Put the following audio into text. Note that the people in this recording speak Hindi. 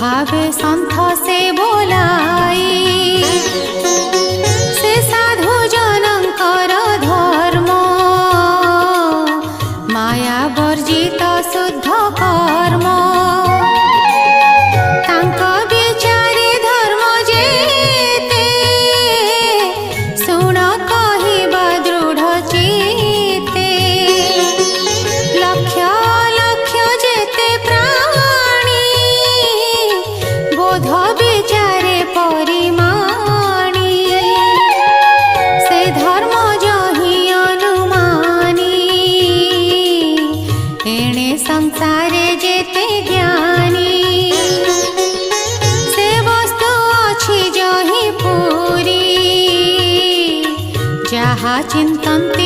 भावे संथ से बोलाई से साधु जनकर धर्म माया वर्जित शुद्ध कर्म तांक विचारे धर्म जेते सुण कहिबा दृढ़ चिते लक्ष्य लक्ष्य जेते प्राणी बोध विचारे परिमाणी से धर्म जहि अनुमानी एणे संसारे जेते ज्ञानी से वस्तु अछि जहि पूरी जहा चिंतन्ति